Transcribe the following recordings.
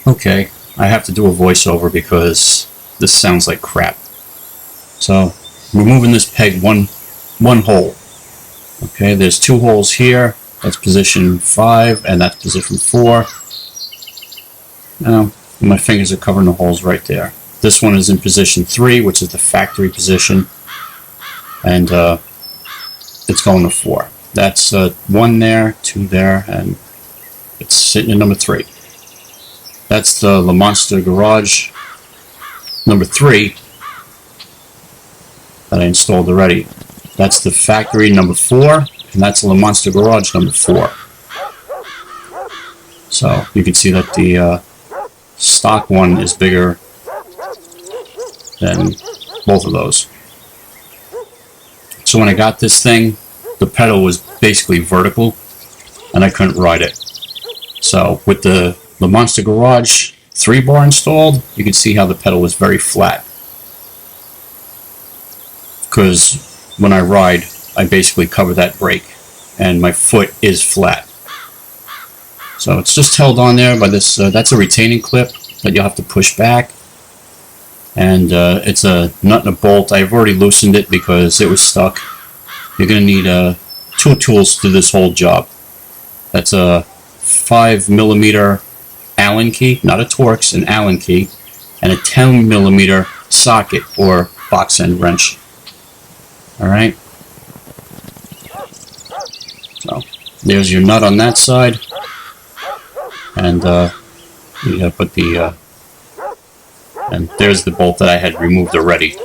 Okay, I have to do a voiceover because this sounds like crap. So, removing this peg one hole. Okay, there's 2 holes here. That's position 5, and that's position 4. Now, my fingers are covering the holes right there. This one is in position 3, which is the factory position, and it's going to 4. That's 1 there, 2 there, and it's sitting in number 3. That's the Lamonster Garage number 3 that I installed already. That's the factory number 4, and that's the Lamonster Garage number 4. So you can see that the stock one is bigger than both of those. So when I got this thing, the pedal was basically vertical, and I couldn't ride it. So with the Lamonster Garage 3-bar installed, you can see how the pedal was very flat. Because when I ride, I basically cover that brake, and my foot is flat. So it's just held on there by this, that's a retaining clip that you'll have to push back. And it's a nut and a bolt. I've already loosened it because it was stuck. You're going to need 2 tools to do this whole job. That's a 5mm Allen key, not a TORX, an Allen key, and a 10mm socket or box end wrench. Alright, so there's your nut on that side, and you gotta put the and there's the bolt that I had removed already.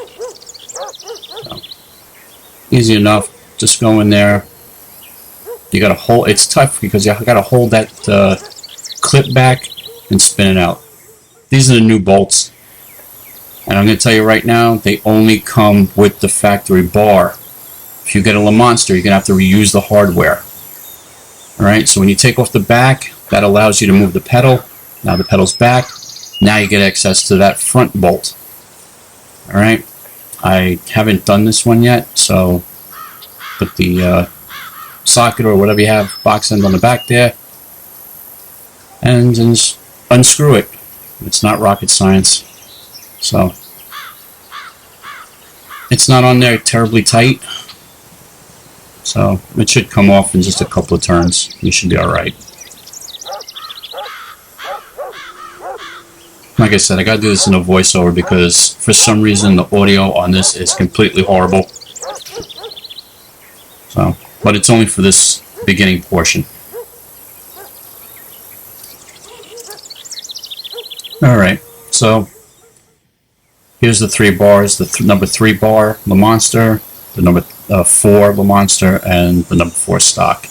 So, easy enough, just go in there. You gotta hold, it's tough because you gotta hold that clip back and spin it out. These are the new bolts, and I'm gonna tell you right now, they only come with the factory bar. If you get a Lamonster, you're gonna have to reuse the hardware. Alright, so when you take off the back, that allows you to move the pedal. Now the pedal's back. Now you get access to that front bolt. Alright, I haven't done this one yet, so put the socket or whatever you have, box end on the back there, and just unscrew it. It's not rocket science. So it's not on there terribly tight, so it should come off in just a couple of turns. You should be alright. Like I said, I gotta do this in a voiceover because for some reason the audio on this is completely horrible. So, but it's only for this beginning portion. Alright, so here's the 3 bars, the number 3 bar Lamonster, the number 4 Lamonster, and the number 4 stock.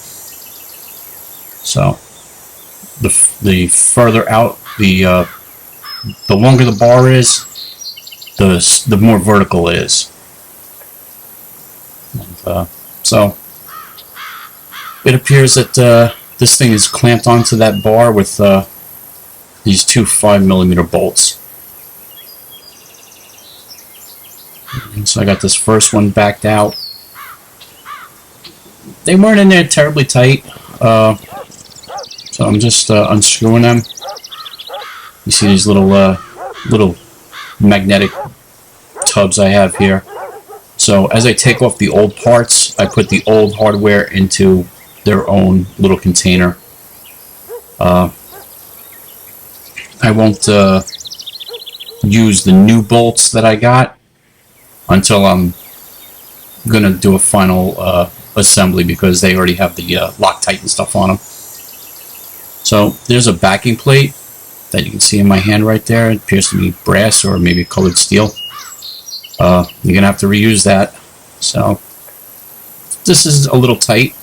So the further out, the longer the bar is, the more vertical it is. And, so it appears that this thing is clamped onto that bar with these 2 5mm bolts. And so I got this first one backed out. They weren't in there terribly tight, so I'm just unscrewing them. You see these little magnetic tubs I have here. So as I take off the old parts, I put the old hardware into their own little container. I won't use the new bolts that I got until I'm gonna do a final assembly because they already have the Loctite and stuff on them. So there's a backing plate that you can see in my hand right there. It appears to be brass or maybe colored steel. You're gonna have to reuse that. So this is a little tight,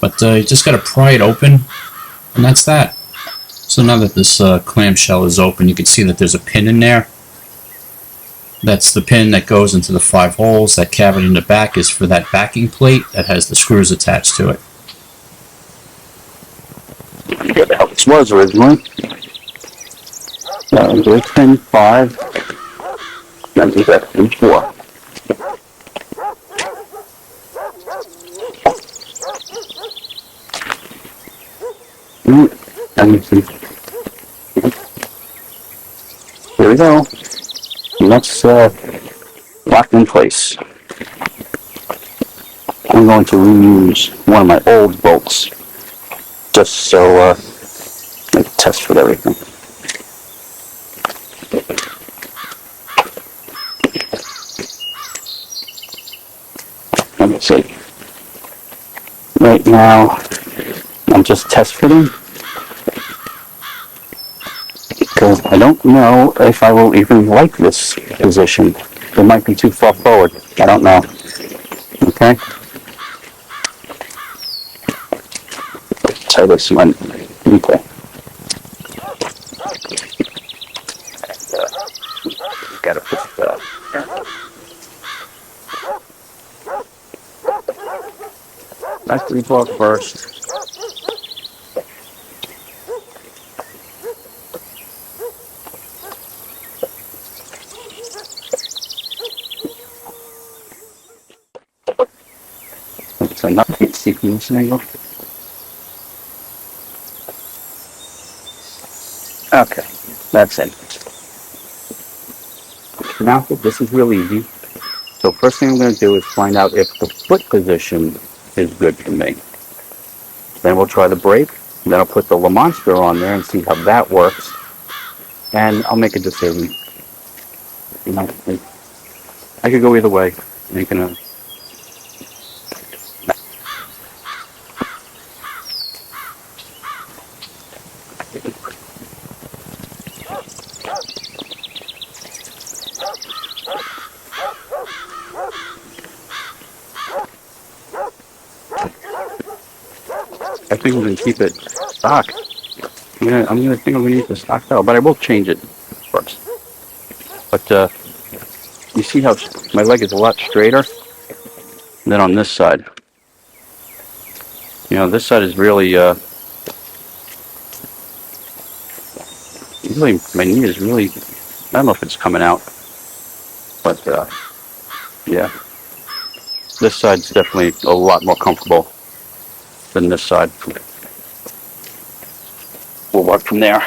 but you just gotta pry it open, and that's that. So now that this clamshell is open, you can see that there's a pin in there. That's the pin that goes into the 5 holes. That cavity in the back is for that backing plate that has the screws attached to it. I forget the hell this was originally. There's pin 5. Then there's that pin 4. And you see. Here we go. And that's locked in place. I'm going to reuse one of my old bolts just so make a test with everything. Let me see. Right now, I'm just test fitting because I don't know if I will even like this position. It might be too far forward. I don't know. Okay. Try this one. Okay. Gotta put that's 3 o'clock first. So nothing sequence angle. Okay, that's it. Now this is really easy. So first thing I'm going to do is find out if the foot position is good for me. Then we'll try the brake. Then I'll put the Lamonster on there and see how that works. And I'll make a decision. You know, I could go either way. You can. I think I'm going to keep it stock. I'm gonna think I'm gonna use the stock pedal, but I will change it first. But you see how my leg is a lot straighter than on this side. You know, this side is really my knee is really. I don't know if it's coming out, but yeah, this side's definitely a lot more comfortable than this side. We'll work from there.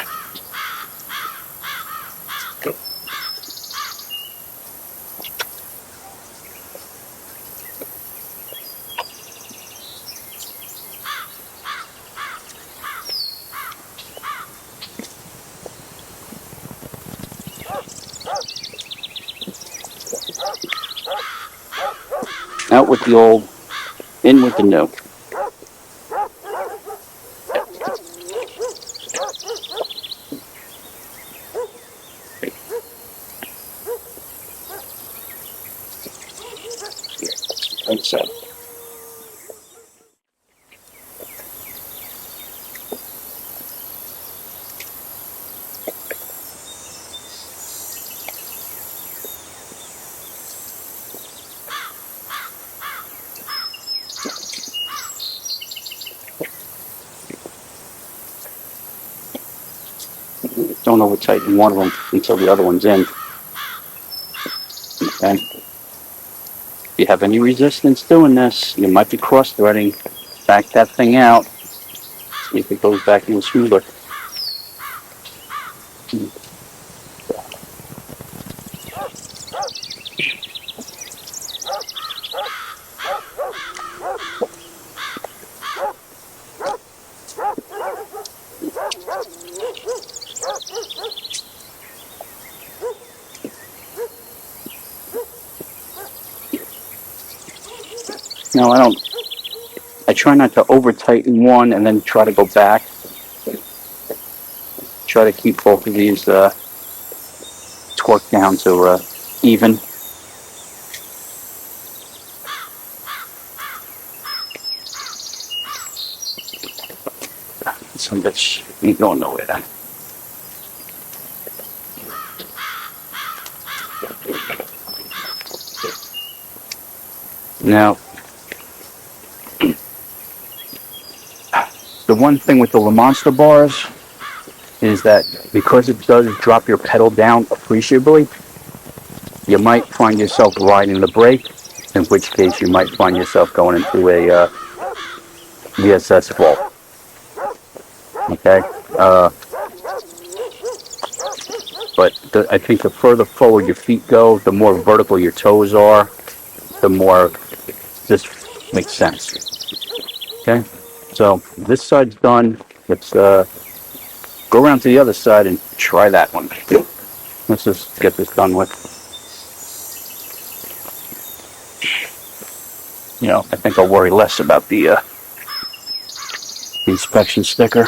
Out with the old, in with the new. Like so. Don't over tighten one of them until the other one's in. Okay. If you have any resistance doing this, you might be cross-threading. Back that thing out. See if it goes back in smoother. No, I try not to over tighten one and then try to go back. Try to keep both of these torque down to even. Some bitch ain't going nowhere. Now, the one thing with the Lamonster bars is that because it does drop your pedal down appreciably, you might find yourself riding the brake, in which case you might find yourself going into a VSS fault. Okay? But I think the further forward your feet go, the more vertical your toes are, the more this makes sense. Okay, so this side's done. Let's go around to the other side and try that one. Let's just get this done with. You know, I think I'll worry less about the inspection sticker.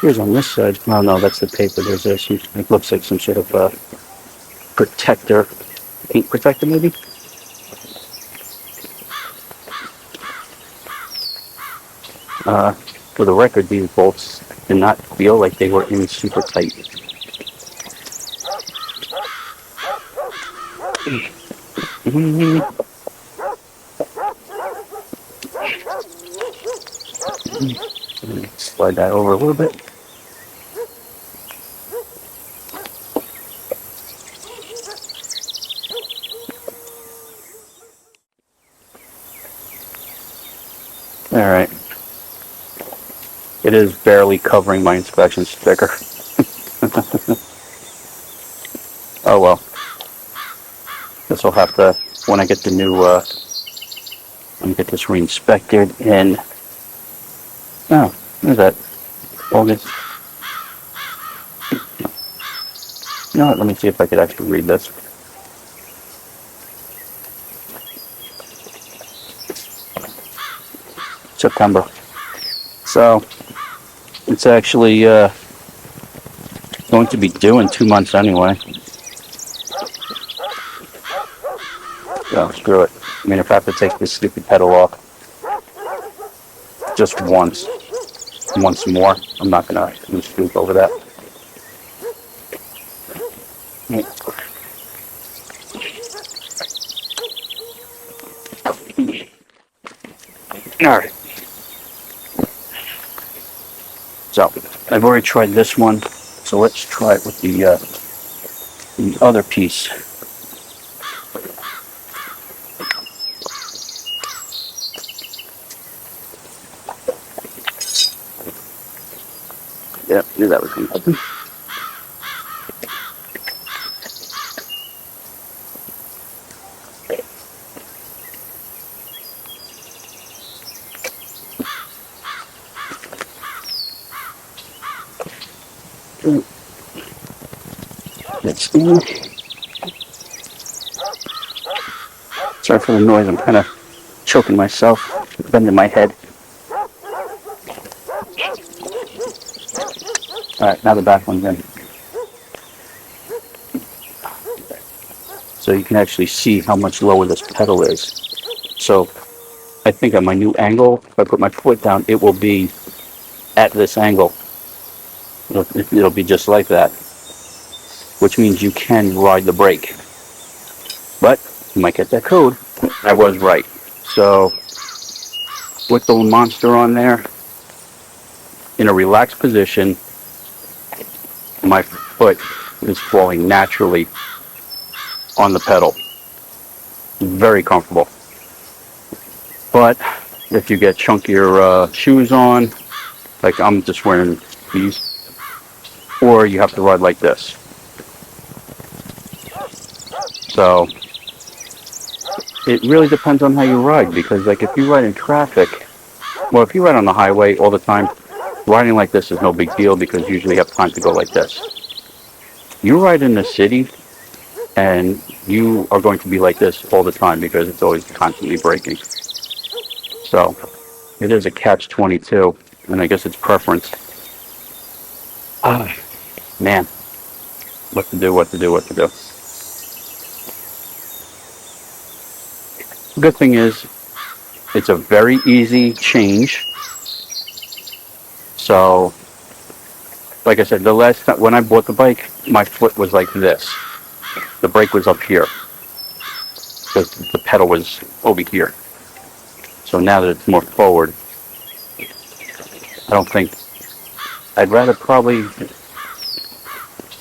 Here's on this side. Oh no, that's the paper. There's it looks like some sort of protector, paint protector maybe. For the record, these bolts did not feel like they were in super tight. Slide that over a little bit. All right. It is barely covering my inspection sticker. Oh well. Guess I'll have to, when I get the new, let me get this re-inspected in, oh, what is that? August. You know what, let me see if I could actually read this. September. So, it's actually going to be due in 2 months anyway. So, screw it. I mean, if I have to take this stupid pedal off just once more, I'm not going to stoop over that. Alright. So, I've already tried this one, so let's try it with the other piece. Yep, knew that was going to happen. That's in. Sorry for the noise, I'm kind of choking myself, bending my head. Alright, now the back one's in. So you can actually see how much lower this pedal is. So I think at my new angle, if I put my foot down, it will be at this angle. It'll be just like that. Which means you can ride the brake. But you might get that code. I was right. So with the Lamonster on there, in a relaxed position, my foot is falling naturally on the pedal. Very comfortable. But if you get chunkier shoes on, like I'm just wearing these, or you have to ride like this. So it really depends on how you ride, because like if you ride in traffic, well, if you ride on the highway all the time, riding like this is no big deal because you usually have time to go like this. You ride in the city and you are going to be like this all the time because it's always constantly braking. So it is a catch-22, and I guess it's preference. Man, what to do. The good thing is, it's a very easy change. So, like I said, the last time when I bought the bike, my foot was like this. The brake was up here. The pedal was over here. So now that it's more forward, I don't think, I'd rather probably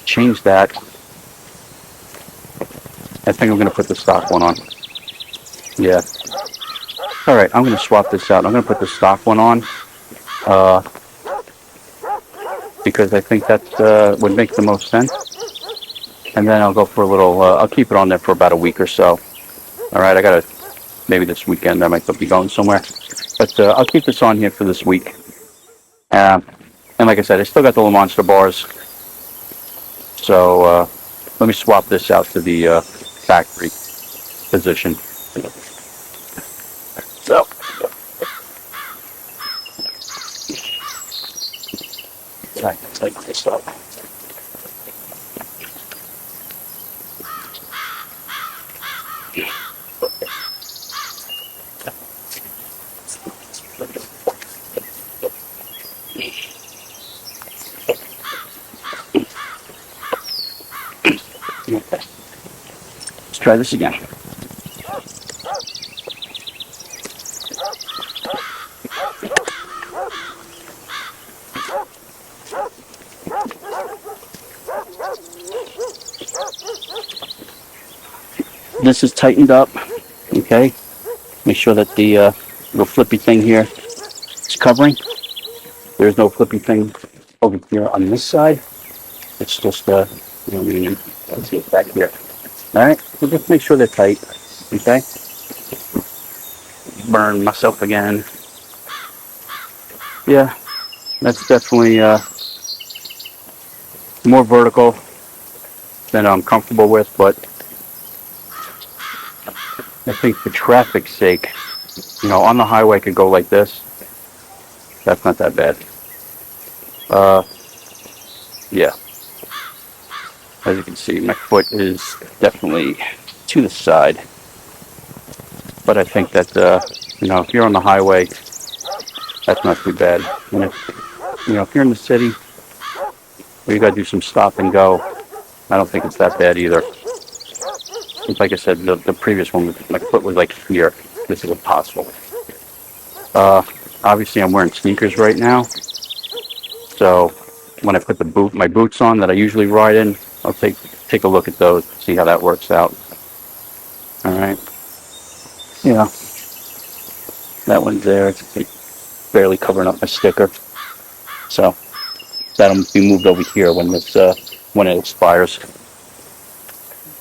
change that. I think I'm going to put the stock one on. Yeah. All right, I'm going to swap this out. I'm going to put the stock one on because I think that would make the most sense. And then I'll go for a little, I'll keep it on there for about a week or so. All right, I got to, maybe this weekend I might be going somewhere. But I'll keep this on here for this week. And like I said, I still got the Lamonster bars. So let me swap this out to the factory position. So, tighten this up. Okay. Let's try this again. This is tightened up, okay? Make sure that the little flippy thing here is covering. There's no flippy thing over here on this side. It's just, let's see it back here. All right, so just make sure they're tight, okay? Burn myself again. Yeah, that's definitely more vertical than I'm comfortable with, but I think for traffic's sake, on the highway I could go like this. That's not that bad. Yeah. As you can see, my foot is definitely to the side. But I think that, if you're on the highway, that's not too bad. And if you're in the city, where you got to do some stop and go, I don't think it's that bad either. Like I said, the previous one, my foot was like here. This is impossible. Obviously, I'm wearing sneakers right now. So when I put my boots on that I usually ride in, I'll take a look at those, see how that works out. All right. Yeah. That one's there. It's barely covering up my sticker. So that'll be moved over here when it expires.